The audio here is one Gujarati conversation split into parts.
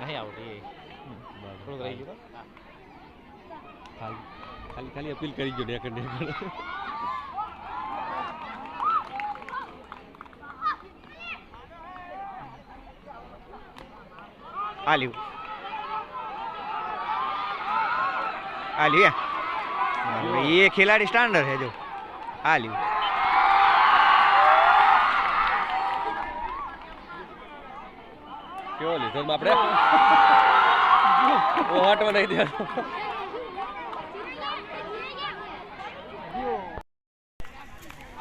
नहीं आवड़ी થોડું રહી ગયું ખાલી ખાલી અપીલ કરી ગયો ને કને आलियो ये खिलाड़ी स्टैंडर्ड है जो आलियो क्यों લીધો આપણે ઓ હટવા નહીં દે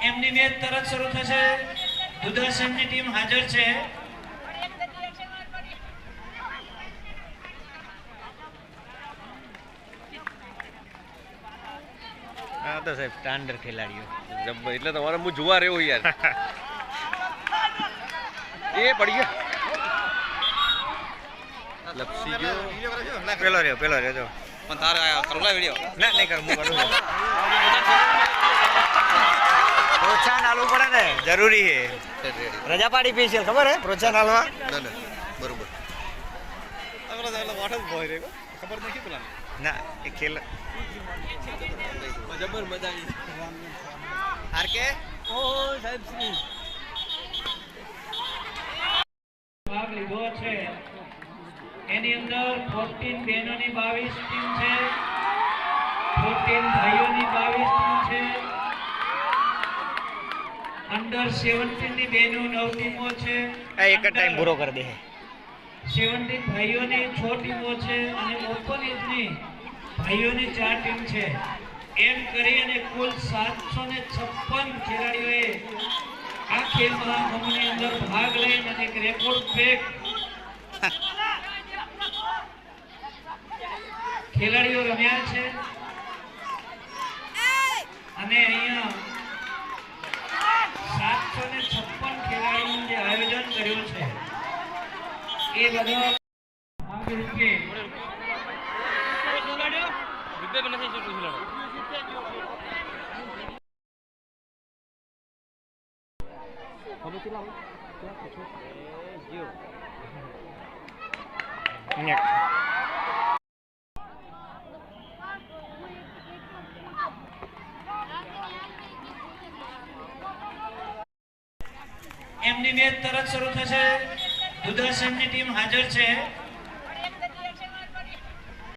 એમની મેચ તરત શરૂ થશે દુધાસનની ટીમ હાજર છે तो साहब स्टैंडर्ड खिलाड़ियों जब એટલે તમારે હું જોવા રહ્યો યાર એ પડી ગયો લપસી ગયો પેલો રહ્યો જો પણ તારે કરોલા વિડિયો ના નહીં કરું પ્રોત્સાહન આલવું પડે ને જરૂરી है રજા પાડી સ્પેશિયલ ખબર है પ્રોત્સાહન આલવા ના ના બરોબર આગળ વાઠ ભોય રે ખબર નથી પેલા ના એ ખેલ જબર મજા આવી આર કે ઓ સાહેબ શ્રી ભાગ લીધો છે એની અંદર 14 બહેનોની 22 ટીમ છે 14 ભાઈઓની 22 ટીમ છે અંડર 17 ની બહેનો 9 ટીમો છે એક જ ટાઈમ પૂરો કરી દે 17 ભાઈઓની 6 ટીમો છે અને ઓપન એજની ભાઈઓની 4 ટીમ છે એમ કરી અને કુલ 756 ખેલાડીઓએ આ ખેલ મહાકુંભની અંદર ભાગ લઈને અને એક રેકોર્ડ બ્રેક ખેલાડીઓ રમ્યા છે અને અહીંયા 756 ખેલાડીઓનું જે આયોજન કર્યું છે એ બધા ભાગરૂપે એમની મેચ તરત શરૂ થશે દુધાસનની ટીમ હાજર છે